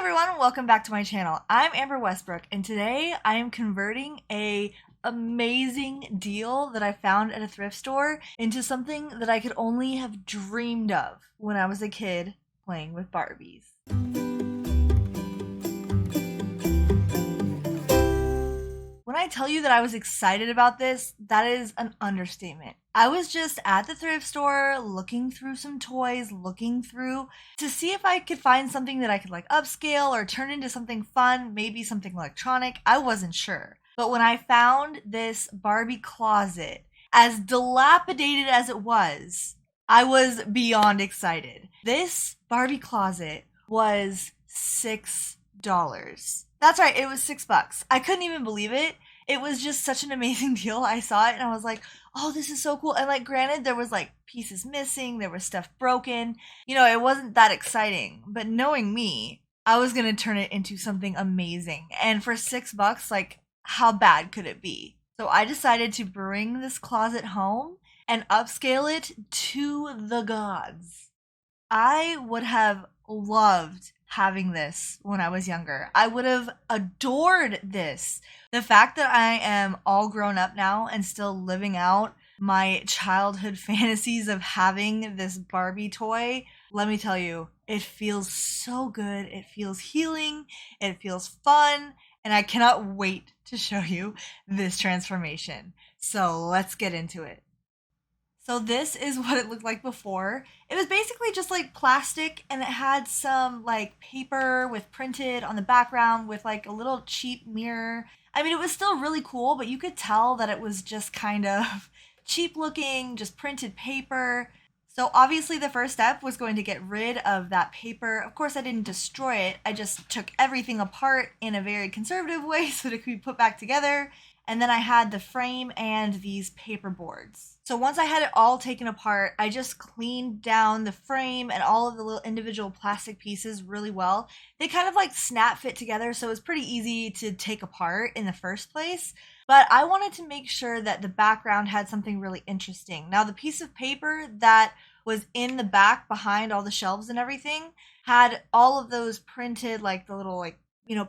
everyone, welcome back to my channel. I'm Amber Westbrook and today I am converting a amazing deal that I found at a thrift store into something that I could only have dreamed of when I was a kid playing with Barbies. When I tell you that I was excited about this, that is an understatement. I was just at the thrift store looking through some toys, looking through to see if I could find something that I could like upscale or turn into something fun, maybe something electronic. I wasn't sure. But when I found this Barbie closet, as dilapidated as it was, I was beyond excited. This Barbie closet was $6. That's right, it was $6. I couldn't even believe it. It was just such an amazing deal. I saw it and I was like, oh, this is so cool. And like, granted, there was like pieces missing, there was stuff broken. You know, it wasn't that exciting. But knowing me, I was gonna turn it into something amazing. And for $6, like, how bad could it be? So I decided to bring this closet home and upscale it to the gods. I would have loved having this when I was younger. I would have adored this. The fact that I am all grown up now and still living out my childhood fantasies of having this Barbie toy, let me tell you, it feels so good. It feels healing. It feels fun. And I cannot wait to show you this transformation. So let's get into it. So this is what it looked like before. It was basically just like plastic and it had some like paper with printed on the background with like a little cheap mirror. I mean, it was still really cool, but you could tell that it was just kind of cheap looking, just printed paper. So obviously the first step was going to get rid of that paper. Of course, I didn't destroy it. I just took everything apart in a very conservative way so that it could be put back together. And then I had the frame and these paper boards. So once I had it all taken apart, I just cleaned down the frame and all of the little individual plastic pieces really well. They kind of like snap fit together, so it was pretty easy to take apart in the first place. But I wanted to make sure that the background had something really interesting. Now, the piece of paper that was in the back behind all the shelves and everything had all of those printed, like the little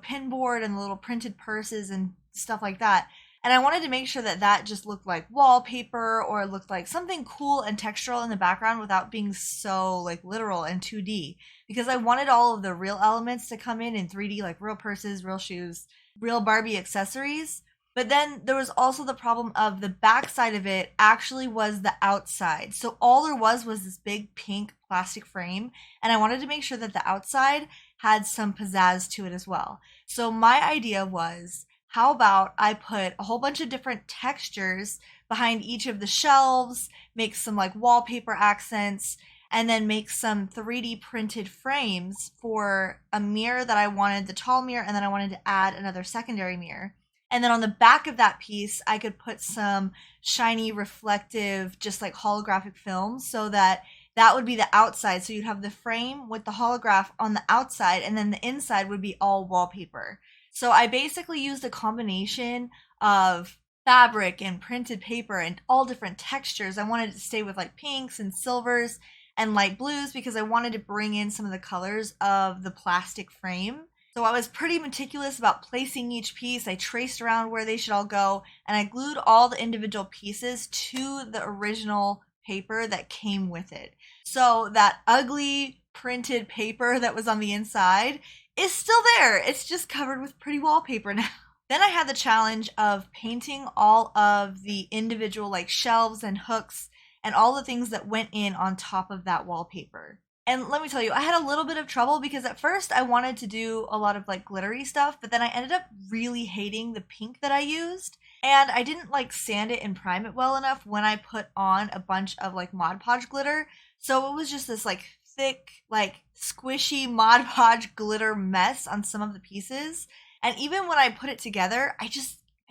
pin board and the little printed purses and stuff like that. And I wanted to make sure that that just looked like wallpaper or looked like something cool and textural in the background without being so like literal and 2D, because I wanted all of the real elements to come in 3D, like real purses, real shoes, real Barbie accessories. But then there was also the problem of the backside of it actually was the outside. So all there was this big pink plastic frame, and I wanted to make sure that the outside had some pizzazz to it as well. So my idea was, how about I put a whole bunch of different textures behind each of the shelves, make some like wallpaper accents, and then make some 3D printed frames for a mirror that I wanted, the tall mirror, and then I wanted to add another secondary mirror. And then on the back of that piece, I could put some shiny, reflective, just like holographic film so that that would be the outside. So you'd have the frame with the holograph on the outside, and then the inside would be all wallpaper. So I basically used a combination of fabric and printed paper and all different textures. I wanted to stay with like pinks and silvers and light blues because I wanted to bring in some of the colors of the plastic frame. So I was pretty meticulous about placing each piece. I traced around where they should all go, and I glued all the individual pieces to the original paper that came with it. So that ugly printed paper that was on the inside is still there. It's just covered with pretty wallpaper now. Then I had the challenge of painting all of the individual like shelves and hooks and all the things that went in on top of that wallpaper. And let me tell you, I had a little bit of trouble because at first I wanted to do a lot of like glittery stuff, but then I ended up really hating the pink that I used. And I didn't like sand it and prime it well enough when I put on a bunch of like Mod Podge glitter. So it was just this like thick, like squishy Mod Podge glitter mess on some of the pieces. And even when I put it together, I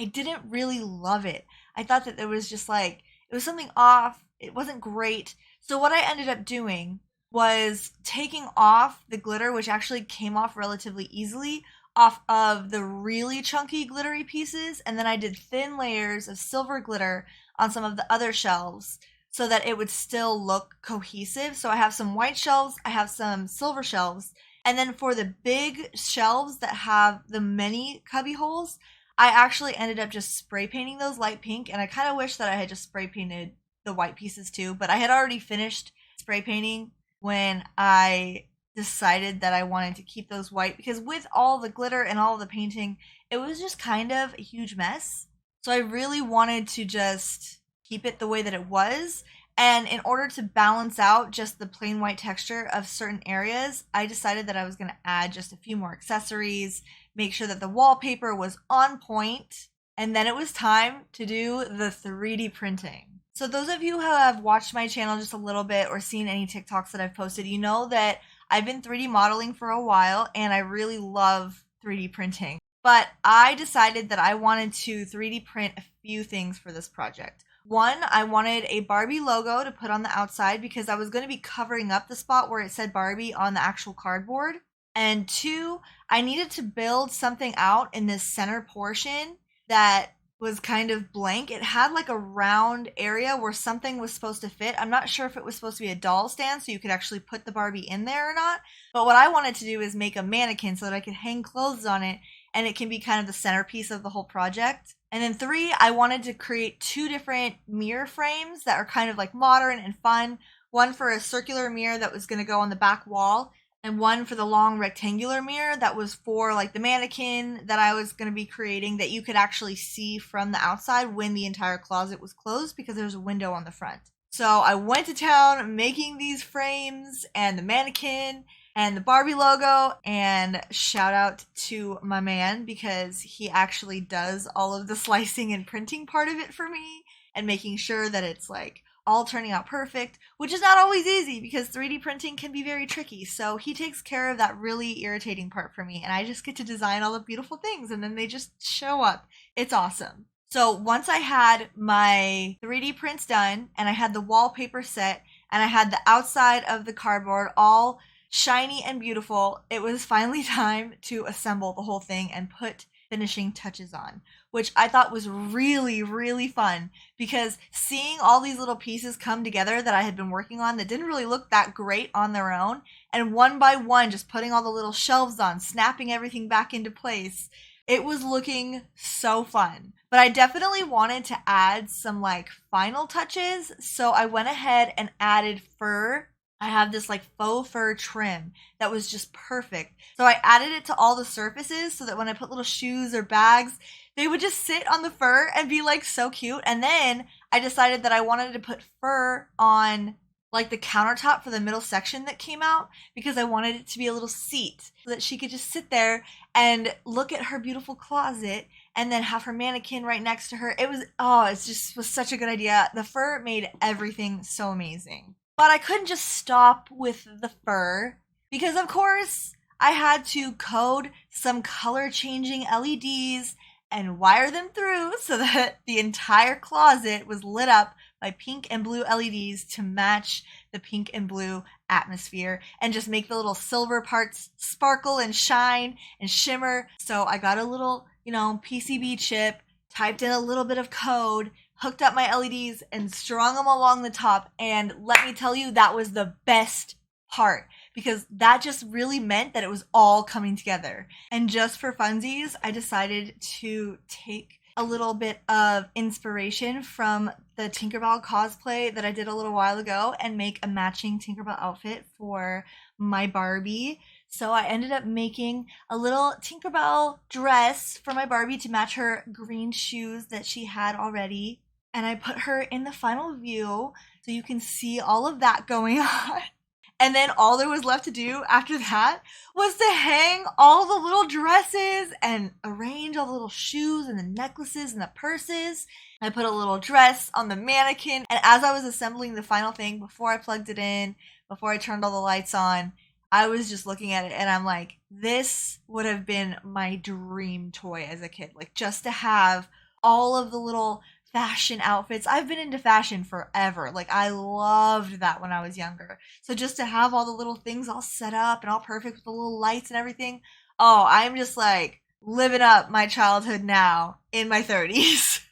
didn't really love it. I thought that there was just like, it was something off. It wasn't great. So what I ended up doing was taking off the glitter, which actually came off relatively easily, off of the really chunky glittery pieces. And then I did thin layers of silver glitter on some of the other shelves so that it would still look cohesive. So I have some white shelves, I have some silver shelves, And then for the big shelves that have the many cubby holes, I actually ended up just spray painting those light pink, and I kind of wish that I had just spray painted the white pieces too, but I had already finished spray painting when I decided that I wanted to keep those white, because with all the glitter and all the painting, it was just kind of a huge mess. So I really wanted to just keep it the way that it was. And in order to balance out just the plain white texture of certain areas, I decided that I was going to add just a few more accessories, make sure that the wallpaper was on point, and then it was time to do the 3D printing. So those of you who have watched my channel just a little bit or seen any TikToks that I've posted, you know that I've been 3D modeling for a while and I really love 3D printing. But I decided that I wanted to 3D print a few things for this project. One, I wanted a Barbie logo to put on the outside because I was going to be covering up the spot where it said Barbie on the actual cardboard. And two, I needed to build something out in this center portion that was kind of blank. It had like a round area where something was supposed to fit. I'm not sure if it was supposed to be a doll stand so you could actually put the Barbie in there or not. But what I wanted to do is make a mannequin so that I could hang clothes on it and it can be kind of the centerpiece of the whole project. And then three, I wanted to create two different mirror frames that are kind of like modern and fun. One for a circular mirror that was going to go on the back wall, and one for the long rectangular mirror that was for like the mannequin that I was going to be creating that you could actually see from the outside when the entire closet was closed because there's a window on the front. So I went to town making these frames and the mannequin and the Barbie logo, and shout out to my man because he actually does all of the slicing and printing part of it for me and making sure that it's like all turning out perfect, which is not always easy because 3D printing can be very tricky. So he takes care of that really irritating part for me, and I just get to design all the beautiful things and then they just show up. It's awesome. So once I had my 3D prints done and I had the wallpaper set and I had the outside of the cardboard all shiny and beautiful, it was finally time to assemble the whole thing and put finishing touches on, which I thought was really, really fun because seeing all these little pieces come together that I had been working on that didn't really look that great on their own, and one by one just putting all the little shelves on, snapping everything back into place, it was looking so fun. But I definitely wanted to add some like final touches, so I went ahead and added fur. I have this like faux fur trim that was just perfect. So I added it to all the surfaces so that when I put little shoes or bags, they would just sit on the fur and be like so cute. And then I decided that I wanted to put fur on like the countertop for the middle section that came out because I wanted it to be a little seat so that she could just sit there and look at her beautiful closet and then have her mannequin right next to her. It just was such a good idea. The fur made everything so amazing. But I couldn't just stop with the fur because, of course, I had to code some color changing LEDs and wire them through so that the entire closet was lit up by pink and blue LEDs to match the pink and blue atmosphere and just make the little silver parts sparkle and shine and shimmer. So I got a little, PCB chip, typed in a little bit of code, hooked up my LEDs and strung them along the top. And let me tell you, that was the best part because that just really meant that it was all coming together. And just for funsies, I decided to take a little bit of inspiration from the Tinkerbell cosplay that I did a little while ago and make a matching Tinkerbell outfit for my Barbie. So I ended up making a little Tinkerbell dress for my Barbie to match her green shoes that she had already. And I put her in the final view so you can see all of that going on. And then all there was left to do after that was to hang all the little dresses and arrange all the little shoes and the necklaces and the purses. I put a little dress on the mannequin. And as I was assembling the final thing, before I plugged it in, before I turned all the lights on, I was just looking at it and I'm like, this would have been my dream toy as a kid. Like just to have all of the little fashion outfits. I've been into fashion forever. Like I loved that when I was younger. So just to have all the little things all set up and all perfect with the little lights and everything. Oh, I'm just like living up my childhood now in my 30s.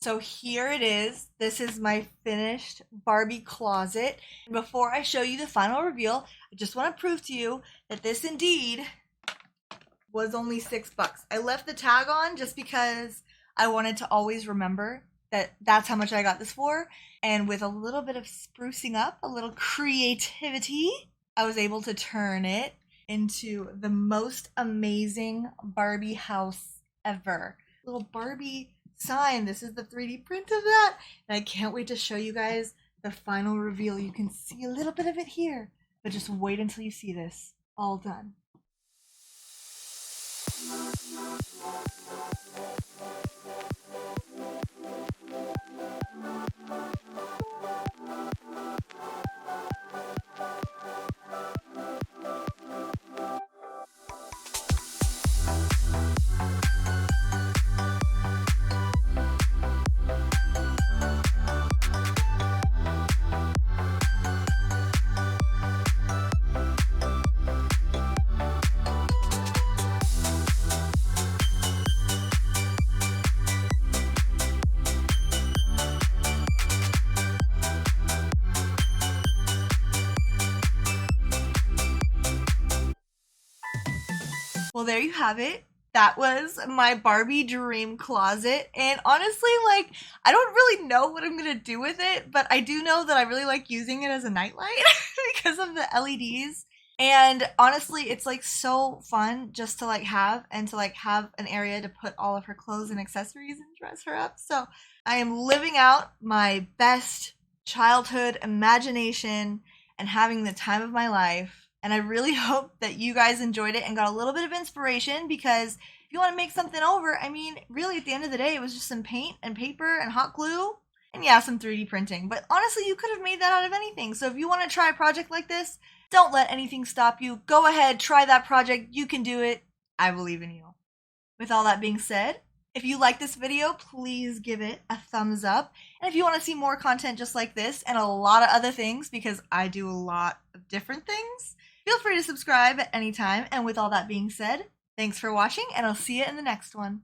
So here it is. This is my finished Barbie closet. Before I show you the final reveal, I just want to prove to you that this indeed was only $6. I left the tag on just because I wanted to always remember that that's how much I got this for. And with a little bit of sprucing up, a little creativity, I was able to turn it into the most amazing Barbie house ever. Little Barbie sign. This is the 3D print of that. And I can't wait to show you guys the final reveal. You can see a little bit of it here, but just wait until you see this all done. Well, there you have it. That was my Barbie dream closet. And honestly, like, I don't really know what I'm gonna do with it, but I do know that I really like using it as a nightlight because of the LEDs. And honestly, it's like so fun just to like have and to like have an area to put all of her clothes and accessories and dress her up. So I am living out my best childhood imagination and having the time of my life. And I really hope that you guys enjoyed it and got a little bit of inspiration, because if you want to make something over, I mean, really at the end of the day, it was just some paint and paper and hot glue and yeah, some 3D printing. But honestly, you could have made that out of anything. So if you want to try a project like this, don't let anything stop you. Go ahead, try that project. You can do it. I believe in you. With all that being said, if you like this video, please give it a thumbs up. And if you want to see more content just like this and a lot of other things, because I do a lot of different things, feel free to subscribe at any time. And with all that being said, thanks for watching, and I'll see you in the next one.